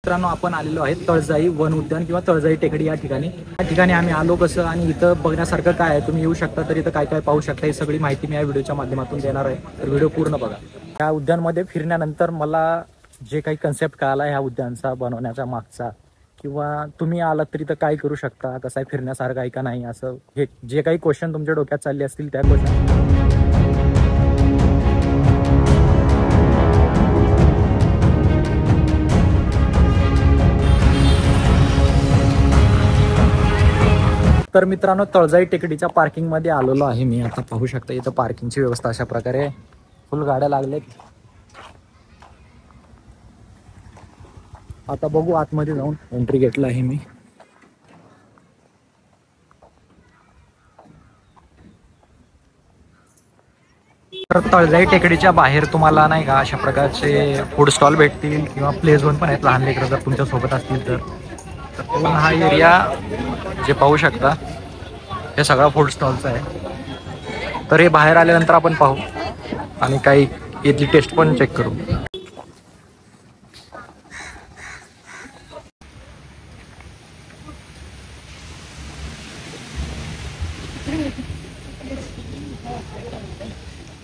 मित्रांनो आपण आलेलो आहे तळजाई वन उद्यान किंवा तळजाई टेकडी या ठिकाणी आम्ही आलो कसं आणि इथं बघण्यासारखं काय आहे तुम्ही येऊ शकता तर इथं काय काय पाहू शकता ही सगळी माहिती मी या व्हिडिओच्या माध्यमातून देणार आहे तर व्हिडिओ पूर्ण बघा। या उद्यानमध्ये फिरण्यानंतर मला जे काही कन्सेप्ट कळाला ह्या उद्यानचा बनवण्याचा मागचा किंवा तुम्ही आलात तरी तर काय करू शकता कसं आहे फिरण्यासारखं आहे का नाही असं हे जे काही क्वेश्चन तुमच्या डोक्यात चालले असतील त्या क्वेश्चन तर मित्रांनो तळजाई टेकडीच्या पार्किंग मध्ये आलेलो आहे मी। आता पाहू शकता इथं पार्किंगची व्यवस्था अशा प्रकारे फुल गाड्या लागलेत। आता बघू आतमध्ये जाऊन एंट्री गेटला आहे मी। तर तळजाई टेकडीच्या बाहेर तुम्हाला नाही का अशा प्रकारचे फूड स्टॉल भेटतील किंवा प्ले झोन पण आहेत लहान लेकरं जर तुमच्या सोबत असतील तर हा एरिया जे पाहू शकता हे सगळा फूड स्टॉलचा आहे। तर हे बाहेर आल्यानंतर आपण पाहू आणि काही इथली टेस्ट पण चेक करू।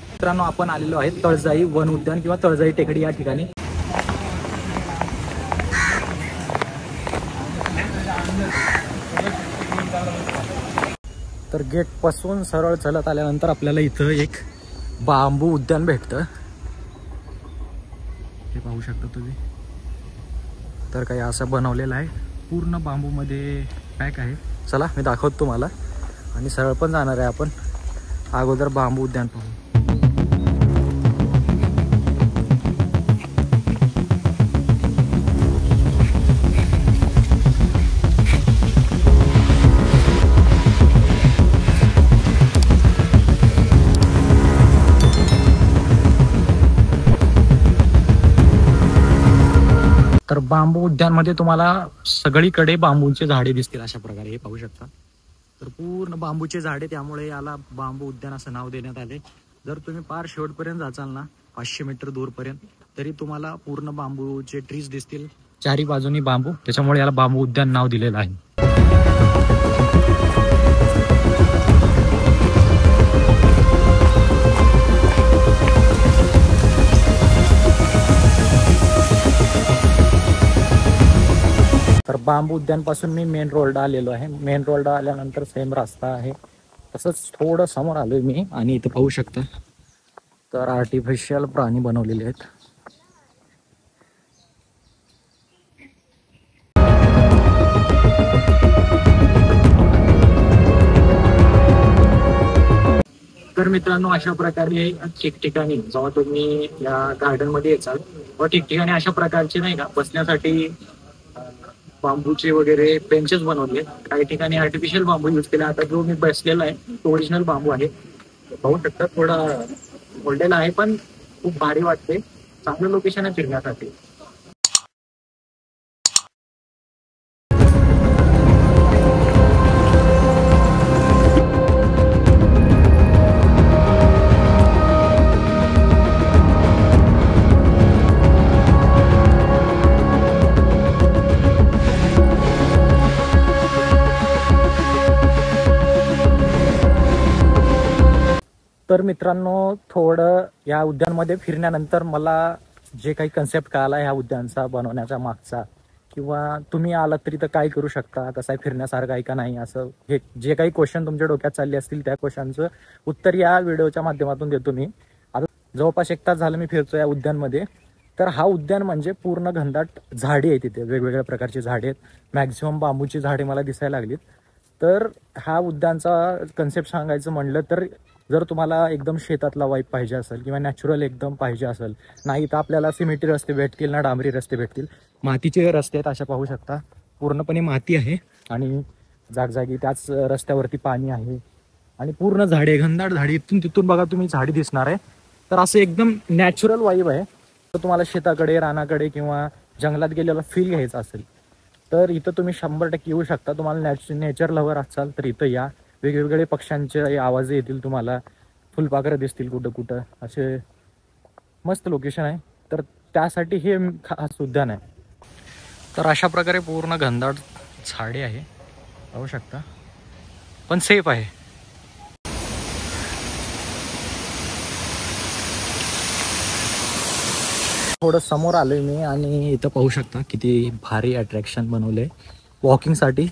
मित्रांनो आपण आलेलो आहे तळजाई वन उद्यान किंवा तळजाई टेकडी या ठिकाणी। तर गेट पासून सरळ चलत आल्यानंतर आपल्याला इथं एक बांबू उद्यान भेटतं हे पाहू शकता तुम्ही। तर काही असं बनवलेलं आहे पूर्ण बांबू मध्ये पॅक आहे। चला मी दाखवतो तुम्हाला आणि सरळ पण जाणार आहे आपण अगोदर बांबू उद्यान पाहू। तर बांबू उद्यान मध्ये तुम्हाला सगळीकडे बांबूचे झाडे दिसतील अशा प्रकारे हे पाहू शकता। तर पूर्ण बांबूचे झाडे त्यामुळे याला बांबू उद्यान असं नाव देण्यात आले। जर तुम्ही पार शेवटपर्यंत जाचाल ना 500 मीटर दूरपर्यंत तरी तुम्हाला पूर्ण बांबूचे ट्रीज दिसतील चारी बाजूनी बांबू त्याच्यामुळे याला बांबू उद्यान नाव दिलेलं आहे। तर बांबू उद्यान पासून मी मेन रोडला आलेलो आहे। मेन रोडला आल्यानंतर सेम रस्ता आहे तसंच थोडं समोर आलोय मी आणि इथं पाहू शकता तर आर्टिफिशियल प्राणी बनवलेले आहेत। तर मित्रांनो अशा प्रकारे ठिकठिकाणी जेव्हा तुम्ही या गार्डन मध्ये येचाल तेव्हा ठिकठिकाणी अशा प्रकारचे नाही का बसण्यासाठी बांबूचे वगैरे बेंचेस बनवले। काही ठिकाणी आर्टिफिशियल बांबू यूज केला। आता जो मी बसलेला आहे तो ओरिजिनल बांबू आहे पाहू शकता थोडा ओल्डेल आहे पण खूप भारी वाटते चांगलं लोकेशन आहे फिरण्यासाठी। तर मित्रांनो थोडं या उद्यानमध्ये फिरण्यानंतर मला जे काही कन्सेप्ट कळाला ह्या उद्यानचा बनवण्याचा मागचा किंवा तुम्ही आलात तरी तर काय करू शकता कसं आहे फिरण्यासारखं आहे का नाही असं हे जे काही क्वेश्चन तुमच्या डोक्यात चालले असतील त्या क्वेश्चनचं उत्तर या व्हिडिओच्या माध्यमातून देतो मी। आता जवळपास 1 तास झालं मी फिरतो या उद्यानमध्ये। तर हा उद्यान म्हणजे पूर्ण घनदाट झाडे आहेत तिथे वेगवेगळ्या प्रकारची झाडे आहेत मॅक्झिमम बांबूची झाडे मला दिसायला लागलीत। तर हा उद्यानचा कन्सेप्ट सांगायचं म्हणलं तर जर तुम्हाला एकदम शेतातला वाईब पाहिजे असेल किंवा नॅचरल एकदम पाहिजे असेल नाही तर आपल्याला सिमेंटी रस्ते भेटतील ना डांबरी रस्ते भेटतील मातीचे रस्ते आहेत अशा पाहू शकता पूर्णपणे माती आहे आणि जागजागी त्याच रस्त्यावरती पाणी आहे आणि पूर्ण झाडे घनदाट झाडे इथून तिथून बघा तुम्ही झाडी दिसणार आहे। तर असं एकदम नॅचरल वाईब आहे। तर तुम्हाला शेताकडे रानाकडे किंवा जंगलात गेलेला फील घ्यायचा असेल तर इथं तुम्ही 100% येऊ शकता। तुम्हाला नेचर लवर असाल तर इथं या वेगवेगळे पक्ष्यांचे आवाज येतील तुम्हाला फुलपाखरं दिसतील कुठं कुठं असे मस्त लोकेशन आहे। तर त्यासाठी हे खास उद्यान आहे। तर अशा प्रकारे पूर्ण घनदाट झाडे आहे, पाहू शकता, पण सेफ आहे. थोडं समोर आलोय मी आणि इथं पाहू शकता किती भारी अट्रॅक्शन बनवले वॉकिंगसाठी.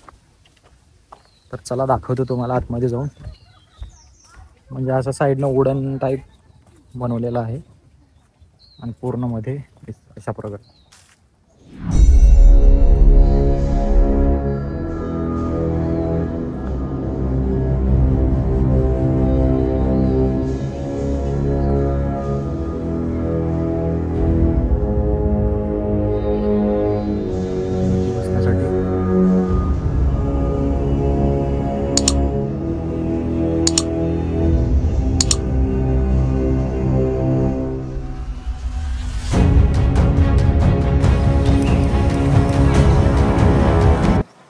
तर चला दाखवतो तुम्हाला आतमध्ये जाऊन. म्हणजे असं साईडनं वुडन टाईप बनवलेलं आहे आणि पूर्ण मध्ये अशा प्रकारे.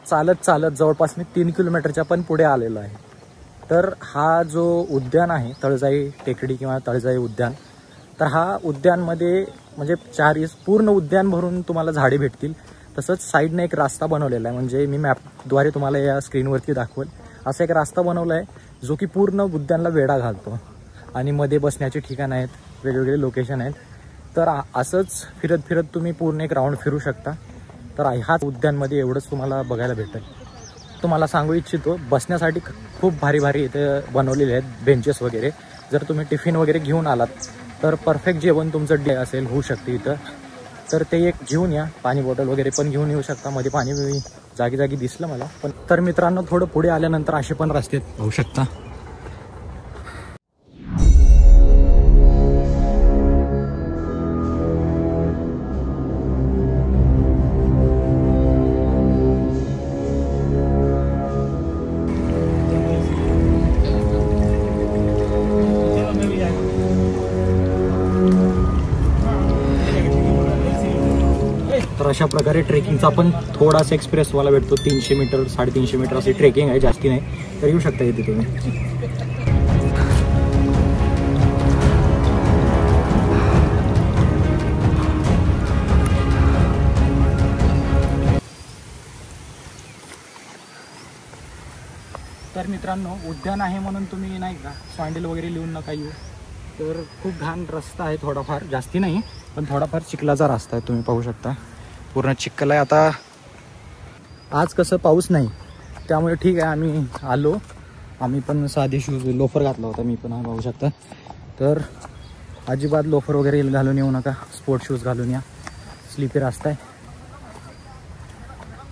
चालत चालत जवळपास मी 3 किलोमीटरच्या पण पुढे आलेलो आहे. तर हा जो उद्यान आहे तळजाई टेकडी किंवा तळजाई उद्यान, तर हा उद्यानमध्ये म्हणजे पूर्ण उद्यान भरून तुम्हाला झाडे भेटतील. तसंच साईडने एक रास्ता बनवलेला आहे, म्हणजे मी मॅपद्वारे तुम्हाला या स्क्रीनवरती दाखवेल. असा एक रास्ता बनवला आहे जो की पूर्ण उद्यानला वेढा घालतो आणि मध्ये बसण्याचे ठिकाण आहेत, वेगवेगळे लोकेशन आहेत. तर असंच फिरत फिरत तुम्ही पूर्ण एक राऊंड फिरू शकता. तर ह्याच उद्यानमध्ये एवढंच तुम्हाला बघायला भेटेल. तुम्हाला सांगू इच्छितो, बसण्यासाठी खूप भारी भारी इथे बनवलेले आहेत बेंचेस वगैरे. जर तुम्ही टिफिन वगैरे घेऊन आलात तर परफेक्ट जेवण तुमचं डे असेल होऊ शकते इथं. तर ते एक घेऊन या, पाणी बॉटल वगैरे पण घेऊन येऊ शकता. मध्ये पाणी जागी जागी दिसलं मला पण. तर मित्रांनो, थोडं पुढे आल्यानंतर असे पण रस्ते होऊ शकता. तर अशा प्रकारे ट्रेकिंगचा पण थोडासा एक्सपिरियन्स तुम्हाला भेटतो. 300 मीटर 350 मीटर अशी ट्रेकिंग आहे, जास्ती नाही. तर येऊ शकता इथे तुम्ही. तर मित्रांनो, उद्यान आहे म्हणून तुम्ही नाही का सँडल वगैरे लिहून नका येऊ. तर खूप घाण रस्ता आहे, थोडाफार, जास्ती नाही पण थोडाफार चिखलाचा रस्ता आहे. तुम्ही पाहू शकता पूर्ण चिखल आहे. आता आज कसं पाऊस नाही त्यामुळे ठीक आहे, आम्ही आलो. आम्ही पण साधे शूज लोफर घातला होता मी पण, पाहू शकता. तर अजिबात लोफर वगैरे घालून येऊ नका, स्पोर्ट शूज घालून या, स्लिपी रस्ता आहे.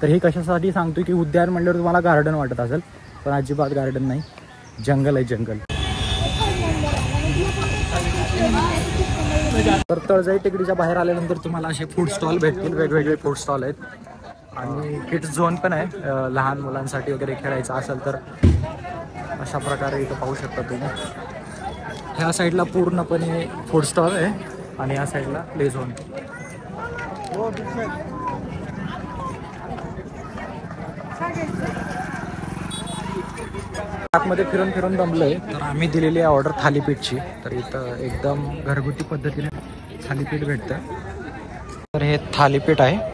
तर हे कशासाठी सांगतो की उद्यान म्हणल्यावर तुम्हाला गार्डन वाटत असेल, पण अजिबात गार्डन नाही, जंगल आहे, जंगल. तर तळजाई टेकडीच्या बाहेर आल्यानंतर तुम्हाला असे फूड स्टॉल भेटतील, वेगवेगळे फूड स्टॉल आहेत. आणि किड्स झोन पण आहे, लहान मुलांसाठी वगैरे खेळायचं असेल तर अशा प्रकारे इथं पाहू शकता तुम्ही. ह्या साईडला पूर्णपणे फूड स्टॉल आहे आणि ह्या साईडला प्ले झोन. आतमध्ये फिरून फिरून दमलोय. तर आम्ही दिलेली आहे ऑर्डर थालीपीठची. तर इथं एकदम घरगुती पद्धतीने थालीपीठ भेटतं. तर हे थालीपीठ आहे